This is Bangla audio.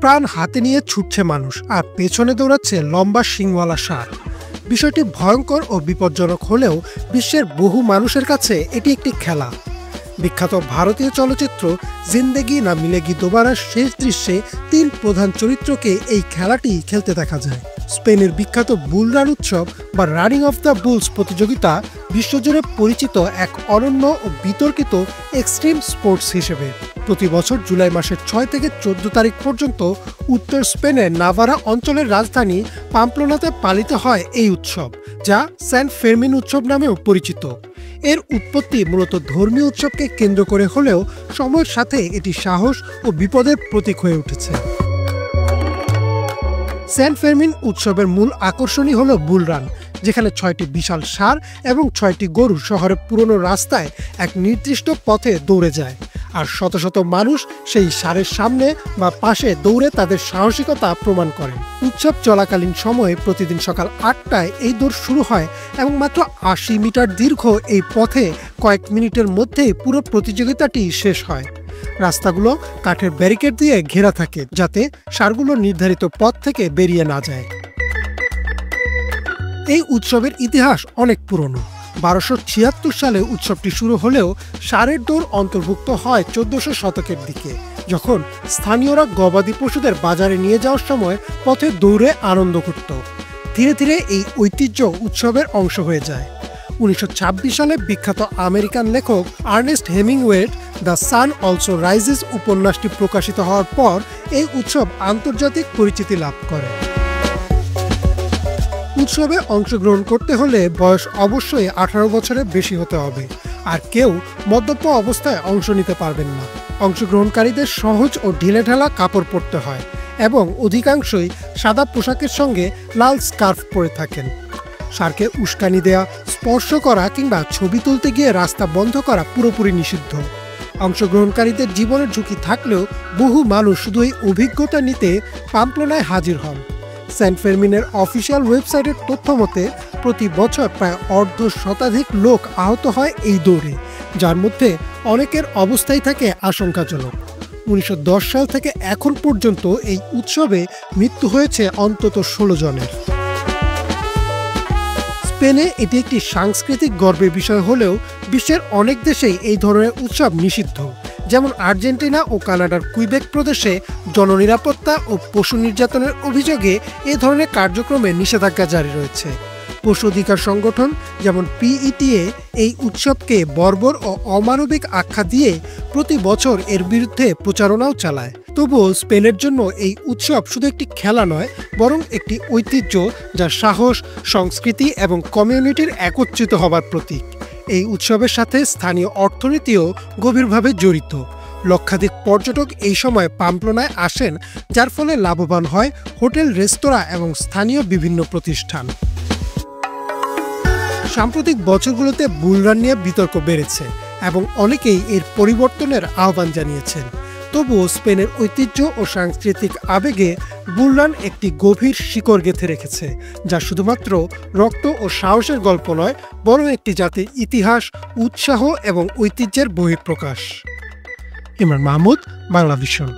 প্রাণ হাতে নিয়ে ছুটছে মানুষ, আর পেছনে দৌড়াচ্ছে লম্বা শিংওয়ালা ষাঁড়। বিষয়টি ভয়ঙ্কর ও বিপজ্জনক হলেও বিশ্বের বহু মানুষের কাছে এটি একটি খেলা। বিখ্যাত ভারতীয় চলচ্চিত্র জিন্দেগি না মিলেগি দোবারার শেষ দৃশ্যে ৩ প্রধান চরিত্রকে এই খেলাটি খেলতে দেখা যায়। স্পেনের বিখ্যাত বুল রান উৎসব বা রানিং অফ দ্য বুলস প্রতিযোগিতা বিশ্বজুড়ে পরিচিত এক অনন্য ও বিতর্কিত এক্সট্রিম স্পোর্টস হিসেবে। প্রতি বছর জুলাই মাসের ৬ থেকে ১৪ তারিখ পর্যন্ত উত্তর স্পেনের নাভারা অঞ্চলের রাজধানী পাম্পলোনাতে পালিত হয় এই উৎসব, যা সেন্ট ফেরমিন উৎসব নামেও পরিচিত। এর উৎপত্তি মূলত ধর্মীয় উৎসবকে কেন্দ্র করে হলেও সময়ের সাথে এটি সাহস ও বিপদের প্রতীক হয়ে উঠেছে। সেন্ট ফেরমিন উৎসবের মূল আকর্ষণই হল বুল রান, যেখানে ৬টি বিশাল ষাঁড় এবং ৬টি গরু শহরের পুরনো রাস্তায় এক নির্দিষ্ট পথে দৌড়ে যায়, আর শত শত মানুষ সেই ষাঁড়ের সামনে বা পাশে দৌড়ে তাদের সাহসিকতা প্রমাণ করেন। উৎসব চলাকালীন সময়ে প্রতিদিন সকাল ৮টায় এই দৌড় শুরু হয় এবং মাত্র ৮০ মিটার দীর্ঘ এই পথে কয়েক মিনিটের মধ্যেই পুরো প্রতিযোগিতাটি শেষ হয়। রাস্তাগুলো কাঠের ব্যারিকেড দিয়ে ঘেরা থাকে, যাতে ষাঁড়গুলো নির্ধারিত পথ থেকে বেরিয়ে না যায়। এই উৎসবের ইতিহাস অনেক পুরনো। ১২৭৬ সালে উৎসবটি শুরু হলেও ষাঁড়ের দৌড় অন্তর্ভুক্ত হয় ১৪০০ শতকের দিকে, যখন স্থানীয়রা গবাদি পশুদের বাজারে নিয়ে যাওয়ার সময় পথে দৌড়ে আনন্দ করত। ধীরে ধীরে এই ঐতিহ্য উৎসবের অংশ হয়ে যায়। ১৯২৬ সালে বিখ্যাত আমেরিকান লেখক আর্নেস্ট হেমিংওয়ের দ্য সান অলসো রাইজেস উপন্যাসটি প্রকাশিত হওয়ার পর এই উৎসব আন্তর্জাতিক পরিচিতি লাভ করে। উৎসবে অংশগ্রহণ করতে হলে বয়স অবশ্যই ১৮ বছরের বেশি হতে হবে, আর কেউ মদ্যপ অবস্থায় অংশ নিতে পারবেন না। অংশগ্রহণকারীদের সহজ ও ঢিলেঢালা কাপড় পরতে হয় এবং অধিকাংশই সাদা পোশাকের সঙ্গে লাল স্কার্ফ পরে থাকেন। ষাঁড়কে উস্কানি দেয়া, স্পর্শ করা কিংবা ছবি তুলতে গিয়ে রাস্তা বন্ধ করা পুরোপুরি নিষিদ্ধ। অংশগ্রহণকারীদের জীবনের ঝুঁকি থাকলেও বহু মানুষ শুধু এই অভিজ্ঞতা নিতে পাম্পলোনায় হাজির হন। সেন্ট ফেরমিনের অফিসিয়াল ওয়েবসাইটের তথ্য মতে প্রতি বছর প্রায় অর্ধশতাধিক লোক আহত হয় এই দৌড়ে, যার মধ্যে অনেকের অবস্থাই থাকে আশঙ্কাজনক। ১৯১০ সাল থেকে এখন পর্যন্ত এই উৎসবে মৃত্যু হয়েছে অন্তত ১৬ জনের। স্পেনে এটি একটি সাংস্কৃতিক গর্বের বিষয় হলেও বিশ্বের অনেক দেশেই এই ধরনের উৎসব নিষিদ্ধ, যেমন আর্জেন্টিনা ও কানাডার কুইবেক প্রদেশে জননিরাপত্তা ও পশু নির্যাতনের অভিযোগে এ ধরনের কার্যক্রমে নিষেধাজ্ঞা জারি রয়েছে। পশু অধিকার সংগঠন যেমন PETA এই উৎসবকে বর্বর ও অমানবিক আখ্যা দিয়ে প্রতি বছর এর বিরুদ্ধে প্রচারণাও চালায়। তবুও স্পেনের জন্য এই উৎসব শুধু একটি খেলা নয়, বরং একটি ঐতিহ্য যা সাহস, সংস্কৃতি এবং কমিউনিটির একত্রিত হবার প্রতীক। এই উৎসবের সাথে স্থানীয় অর্থনীতিও গভীরভাবে জড়িত। লক্ষাধিক পর্যটক এই সময় পাম্পলোনায় আসেন, যার ফলে লাভবান হয় হোটেল, রেস্তোরাঁ এবং স্থানীয় বিভিন্ন প্রতিষ্ঠান। সাম্প্রতিক বছরগুলোতে বুল রান নিয়ে বিতর্ক বেড়েছে এবং অনেকেই এর পরিবর্তনের আহ্বান জানিয়েছেন। তবুও স্পেনের ঐতিহ্য ও সাংস্কৃতিক আবেগে বুল রান একটি গভীর শিকড় গেঁথে রেখেছে, যা শুধুমাত্র রক্ত ও সাহসের গল্প নয়, বরং একটি জাতির ইতিহাস, উৎসাহ এবং ঐতিহ্যের বহিঃপ্রকাশ। ইমরান মাহমুদ, বাংলা ভিশন।